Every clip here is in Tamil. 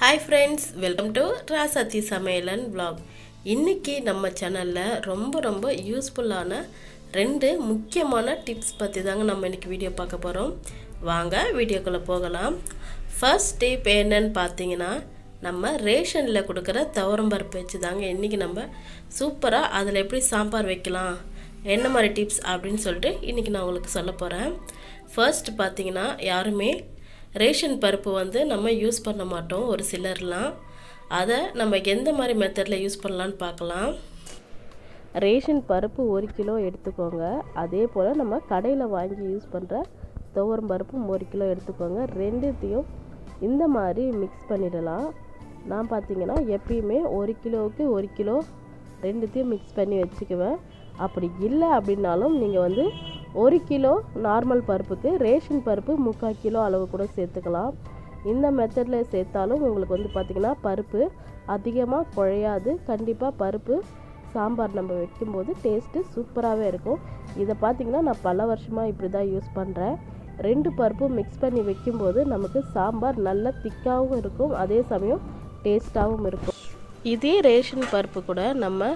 Hi friends, welcome to Rasathi சமையலன் vlog. இன்றைக்கி நம்ம சேனலில் ரொம்ப யூஸ்ஃபுல்லான 2 முக்கியமான டிப்ஸ் பற்றி தாங்க நம்ம இன்றைக்கி வீடியோ பார்க்க போகிறோம். வாங்க வீடியோக்குள்ளே போகலாம். ஃபர்ஸ்ட் டிப் என்னன்னு பார்த்தீங்கன்னா, நம்ம ரேஷனில் கொடுக்குற துவரம்பருப்பு வச்சு தாங்க இன்றைக்கி நம்ம சூப்பராக அதில் எப்படி சாம்பார் வைக்கலாம், என்ன மாதிரி டிப்ஸ் அப்படின்னு சொல்லிட்டு இன்றைக்கி நான் உங்களுக்கு சொல்ல போகிறேன். ஃபர்ஸ்ட் பார்த்தீங்கன்னா, யாருமே ரேஷன் பருப்பு வந்து நம்ம யூஸ் பண்ண மாட்டோம். ஒரு சிலர்லாம் அதை நம்ம எந்த மாதிரி மெத்தடில் யூஸ் பண்ணலான்னு பார்க்கலாம். ரேஷன் பருப்பு 1 கிலோ எடுத்துக்கோங்க. அதே போல் நம்ம கடையில் வாங்கி யூஸ் பண்ணுற துவரம் பருப்பும் 1 கிலோ எடுத்துக்கோங்க. ரெண்டுத்தையும் இந்த மாதிரி மிக்ஸ் பண்ணிடலாம். நான் பார்த்தீங்கன்னா எப்பயுமே 1 கிலோவுக்கு 1 கிலோ ரெண்டுத்தையும் மிக்ஸ் பண்ணி வச்சுக்குவேன். அப்படி இல்லை அப்படின்னாலும் நீங்கள் வந்து 1 கிலோ நார்மல் பருப்புக்கு ரேஷன் பருப்பு 3/4 கிலோ அளவு கூட சேர்த்துக்கலாம். இந்த மெத்தடில் சேர்த்தாலும் உங்களுக்கு வந்து பார்த்திங்கன்னா பருப்பு அதிகமாக குழையாது. கண்டிப்பாக பருப்பு சாம்பார் நம்ம வைக்கும்போது டேஸ்ட்டு சூப்பராகவே இருக்கும். இதை பார்த்திங்கன்னா நான் பல வருஷமாக இப்படி தான் யூஸ் பண்ணுறேன். 2 பருப்பும் மிக்ஸ் பண்ணி வைக்கும்போது நமக்கு சாம்பார் நல்ல திக்காகவும் இருக்கும், அதே சமயம் டேஸ்ட்டாகவும் இருக்கும். இதே ரேஷன் பருப்பு கூட நம்ம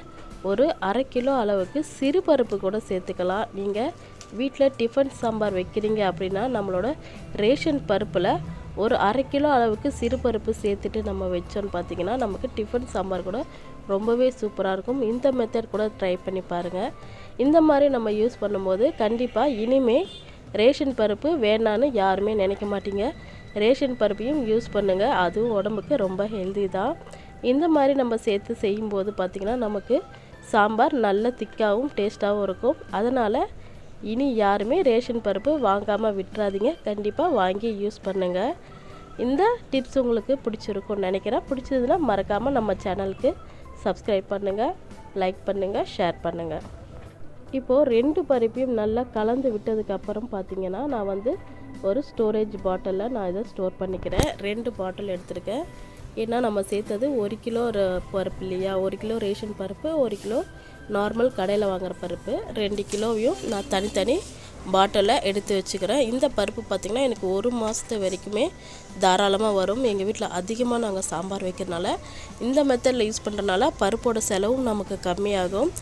ஒரு 1/2 கிலோ அளவுக்கு சிறு பருப்பு கூட சேர்த்துக்கலாம். நீங்கள் வீட்டில் டிஃபன் சாம்பார் வைக்கிறீங்க அப்படின்னா நம்மளோட ரேஷன் பருப்பில் ஒரு 1/2 கிலோ அளவுக்கு சிறு பருப்பு சேர்த்துட்டு நம்ம வச்சோன்னு பார்த்திங்கன்னா நமக்கு டிஃபன் சாம்பார் கூட ரொம்பவே சூப்பராக இருக்கும். இந்த மெத்தட் கூட ட்ரை பண்ணி பாருங்கள். இந்த மாதிரி நம்ம யூஸ் பண்ணும்போது கண்டிப்பாக இனிமேல் ரேஷன் பருப்பு வேணான்னு யாருமே நினைக்க மாட்டீங்க. ரேஷன் பருப்பையும் யூஸ் பண்ணுங்கள், அதுவும் உடம்புக்கு ரொம்ப ஹெல்தி தான். இந்த மாதிரி நம்ம சேர்த்து செய்யும்போது பார்த்திங்கன்னா நமக்கு சாம்பார் நல்ல திக்காகவும் டேஸ்ட்டாகவும் இருக்கும். அதனால் இனி யாருமே ரேஷன் பருப்பு வாங்காமல் விட்டுறாதீங்க, கண்டிப்பாக வாங்கி யூஸ் பண்ணுங்கள். இந்த டிப்ஸ் உங்களுக்கு பிடிச்சிருக்கும்னு நினைக்கிறேன். பிடிச்சதுன்னா மறக்காமல் நம்ம சேனலுக்கு சப்ஸ்கிரைப் பண்ணுங்கள், லைக் பண்ணுங்கள், ஷேர் பண்ணுங்கள். இப்போது 2 பருப்பையும் நல்லா கலந்து விட்டதுக்கப்புறம் பார்த்திங்கன்னா நான் வந்து ஒரு ஸ்டோரேஜ் பாட்டிலில் நான் இதை ஸ்டோர் பண்ணிக்கிறேன். 2 பாட்டில் எடுத்துருக்கேன். ஏன்னா நம்ம சேர்த்தது 1 கிலோ பருப்பு இல்லையா, 1 கிலோ ரேஷன் பருப்பு, 1 கிலோ நார்மல் கடையில் வாங்குகிற பருப்பு, 2 கிலோவையும் நான் தனித்தனி பாட்டிலில் எடுத்து வச்சுக்கிறேன். இந்த பருப்பு பார்த்திங்கன்னா எனக்கு 1 மாதத்து வரைக்குமே தாராளமாக வரும். எங்கள் வீட்டில் அதிகமாக நாங்கள் சாம்பார் வைக்கிறதுனால இந்த மெத்தடில் யூஸ் பண்ணுறதுனால பருப்போட செலவும் நமக்கு கம்மியாகும்,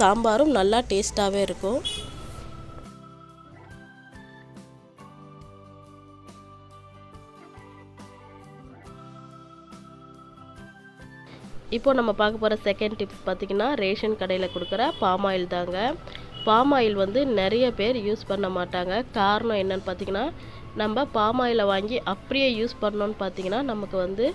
சாம்பாரும் நல்லா டேஸ்ட்டாகவே இருக்கும். இப்போ நம்ம பார்க்க போகிற செகண்ட் டிப்ஸ் பார்த்திங்கன்னா, ரேஷன் கடையில் கொடுக்குற பாம் ஆயில் தாங்க. பாம் ஆயில் வந்து நிறைய பேர் யூஸ் பண்ண மாட்டாங்க. காரணம் என்னன்னு பார்த்திங்கன்னா, நம்ம பாம் ஆயிலை வாங்கி அப்படியே யூஸ் பண்ணோன்னு பார்த்திங்கன்னா நமக்கு வந்து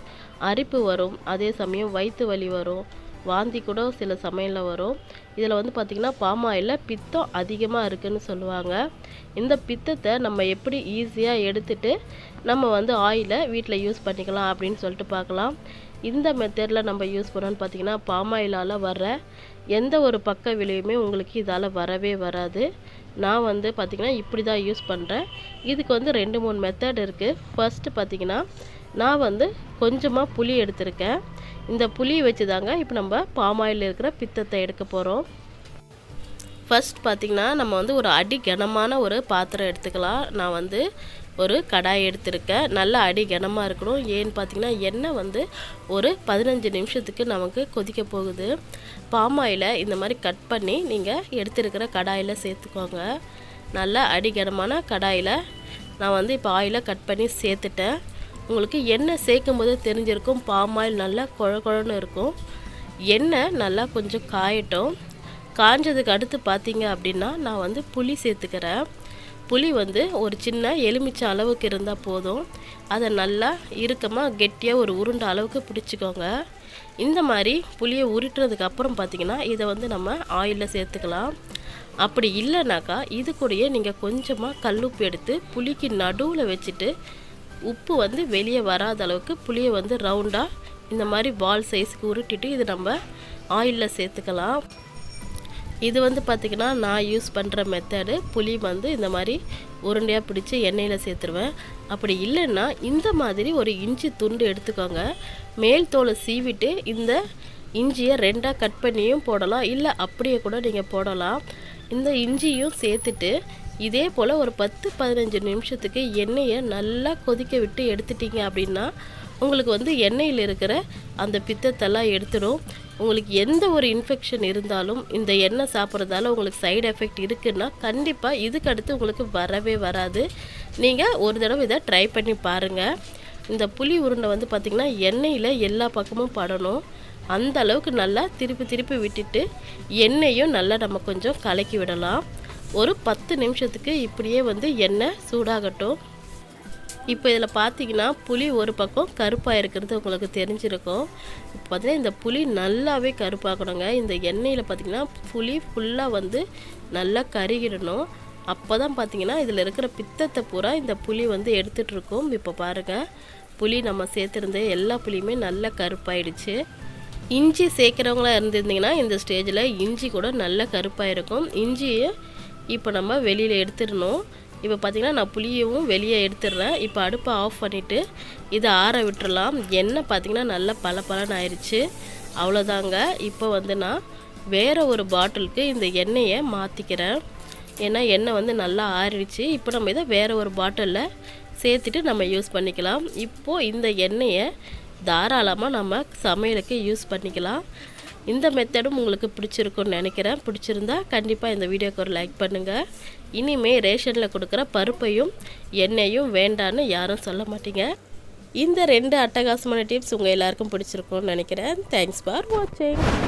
அரிப்பு வரும், அதே சமயம் வயிற்று வலி வரும், வாந்தி கூட சில சமயத்தில் வரும். இதில் வந்து பார்த்திங்கன்னா பாம் ஆயிலில் பித்தம் அதிகமாக இருக்குதுன்னு சொல்லுவாங்க. இந்த பித்தத்தை நம்ம எப்படி ஈஸியாக எடுத்துகிட்டு நம்ம வந்து ஆயிலை வீட்டில் யூஸ் பண்ணிக்கலாம் அப்படின்னு சொல்லிட்டு பார்க்கலாம். இந்த மெத்தடில் நம்ம யூஸ் பண்ணோன்னு பார்த்திங்கன்னா பாம் ஆயிலால் வர்ற எந்த ஒரு பக்க விளைவுமே உங்களுக்கு இதால் வரவே வராது. நான் வந்து பார்த்திங்கன்னா இப்படி தான் யூஸ் பண்ணுறேன். இதுக்கு வந்து 2-3 மெத்தட் இருக்குது. ஃபர்ஸ்ட்டு பார்த்திங்கன்னா நான் வந்து கொஞ்சமாக புளி எடுத்திருக்கேன். இந்த புளி வச்சு தாங்க இப்போ நம்ம பாம் ஆயிலில் இருக்கிற பித்தத்தை எடுக்க போகிறோம். ஃபர்ஸ்ட் பார்த்திங்கன்னா நம்ம வந்து ஒரு அடி கனமான ஒரு பாத்திரம் எடுத்துக்கலாம். நான் வந்து ஒரு கடாய் எடுத்திருக்கேன். நல்ல அடி கனமாக இருக்கணும். ஏன்னு பார்த்திங்கன்னா எண்ணெய் வந்து ஒரு 15 நிமிஷத்துக்கு நமக்கு கொதிக்க போகுது. பாம் ஆயிலை இந்த மாதிரி கட் பண்ணி நீங்கள் எடுத்துருக்கிற கடாயில் சேர்த்துக்கோங்க. நல்ல அடி கனமான கடாயில் நான் வந்து இப்போ ஆயிலை கட் பண்ணி சேர்த்துட்டேன். உங்களுக்கு எண்ணெய் சேர்க்கும் போது தெரிஞ்சிருக்கும், பாம் ஆயில் நல்லா குழன்னு இருக்கும். எண்ணெய் நல்லா கொஞ்சம் காயட்டும். காஞ்சதுக்கு அடுத்து பார்த்திங்க அப்படின்னா நான் வந்து புளி சேர்த்துக்கிறேன். புளி வந்து ஒரு சின்ன எலுமிச்சை அளவுக்கு இருந்தால் போதும். அதை நல்லா இறுக்கமாக கெட்டியாக ஒரு உருண்டை அளவுக்கு பிடிச்சிக்கோங்க. இந்த மாதிரி புளியை உருட்டுறதுக்கப்புறம் பார்த்திங்கன்னா இதை வந்து நம்ம ஆயிலில் சேர்த்துக்கலாம். அப்படி இல்லைனாக்கா இது கூடயே நீங்கள் கொஞ்சமாக கல்லுப்பு எடுத்து புளிக்கு நடுவில் வச்சுட்டு உப்பு வந்து வெளியே வராத அளவுக்கு புளியை வந்து ரவுண்டாக இந்த மாதிரி பால் சைஸுக்கு உருட்டிட்டு இது நம்ம ஆயிலில் சேர்த்துக்கலாம். இது வந்து பார்த்திங்கன்னா நான் யூஸ் பண்ணுற மெத்தடு. புளி வந்து இந்த மாதிரி உருண்டையாக பிடிச்சி எண்ணெயில் சேர்த்துருவேன். அப்படி இல்லைன்னா இந்த மாதிரி ஒரு இஞ்சி துண்டு எடுத்துக்கோங்க. மேல் தோலை சீவிட்டு இந்த இஞ்சியை 2ஆக கட் பண்ணியும் போடலாம், இல்லை அப்படியே கூட நீங்கள் போடலாம். இந்த இஞ்சியும் சேர்த்துட்டு இதே போல் ஒரு 10-15 நிமிஷத்துக்கு எண்ணெயை நல்லா கொதிக்க விட்டு எடுத்துட்டிங்க அப்படின்னா உங்களுக்கு வந்து எண்ணெயில் இருக்கிற அந்த பித்தத்தெல்லாம் எடுத்துடும். உங்களுக்கு எந்த ஒரு இன்ஃபெக்ஷன் இருந்தாலும் இந்த எண்ணெய் சாப்பிட்றதால உங்களுக்கு சைடு எஃபெக்ட் இருக்குன்னா கண்டிப்பாக இதுக்கு அடுத்து உங்களுக்கு வரவே வராது. நீங்கள் ஒரு தடவை இதை ட்ரை பண்ணி பாருங்கள். இந்த புளி உருண்டை வந்து பார்த்திங்கன்னா எண்ணெயில் எல்லா பக்கமும் படணும். அந்த அளவுக்கு நல்லா திருப்பி விட்டுட்டு எண்ணெயும் நல்லா நம்ம கொஞ்சம் கலக்கி விடலாம். ஒரு 10 நிமிஷத்துக்கு இப்படியே வந்து எண்ணெய் சூடாகட்டும். இப்போ இதில் பார்த்தீங்கன்னா புளி ஒரு பக்கம் கருப்பாக இருக்கிறது உங்களுக்கு தெரிஞ்சிருக்கும். இப்போ பார்த்தீங்கன்னா இந்த புளி நல்லாவே கருப்பாகணுங்க. இந்த எண்ணெயில் பார்த்திங்கன்னா புளி ஃபுல்லாக வந்து நல்லா கருகிடணும். அப்போ தான் பார்த்திங்கன்னா இதில் இருக்கிற பித்தத்தை பூரா இந்த புளி வந்து எடுத்துகிட்ருக்கோம். இப்போ பாருங்கள், புளி நம்ம சேர்த்துருந்த எல்லா புளியுமே நல்லா கருப்பாயிடுச்சு. இஞ்சி சேர்க்குறவங்களா இருந்திருந்திங்கன்னா இந்த ஸ்டேஜில் இஞ்சி கூட நல்லா கருப்பாக இருக்கும். இஞ்சியை இப்போ நம்ம வெளியில் எடுத்துடணும். இப்போ பார்த்திங்கன்னா நான் புளியவும் வெளியே எடுத்துடுறேன். இப்போ அடுப்பை ஆஃப் பண்ணிவிட்டு இதை ஆற விட்டுறலாம். எண்ணெய் பார்த்திங்கன்னா நல்லா பளபளன்னு ஆயிடுச்சு. அவ்வளோதாங்க. இப்போ வந்து நான் வேறு ஒரு பாட்டிலுக்கு இந்த எண்ணெயை மாற்றிக்கிறேன். ஏன்னா எண்ணெய் வந்து நல்லா ஆறிடுச்சு. இப்போ நம்ம இதை வேறு ஒரு பாட்டிலில் சேர்த்துட்டு நம்ம யூஸ் பண்ணிக்கலாம். இப்போது இந்த எண்ணெயை தாராளமாக நம்ம சமையலுக்கு யூஸ் பண்ணிக்கலாம். இந்த மெத்தடும் உங்களுக்கு பிடிச்சிருக்குன்னு நினைக்கிறேன். பிடிச்சிருந்தா கண்டிப்பாக இந்த வீடியோக்கு ஒரு லைக் பண்ணுங்கள். இனிமேல் ரேஷனில் கொடுக்குற பருப்பையும் எண்ணெயும் வேண்டான்னு யாரும் சொல்ல மாட்டீங்க. இந்த 2 அட்டகாசமான டிப்ஸ் உங்கள் எல்லாருக்கும் பிடிச்சிருக்குன்னு நினைக்கிறேன். தேங்க்ஸ் ஃபார் வாட்சிங்.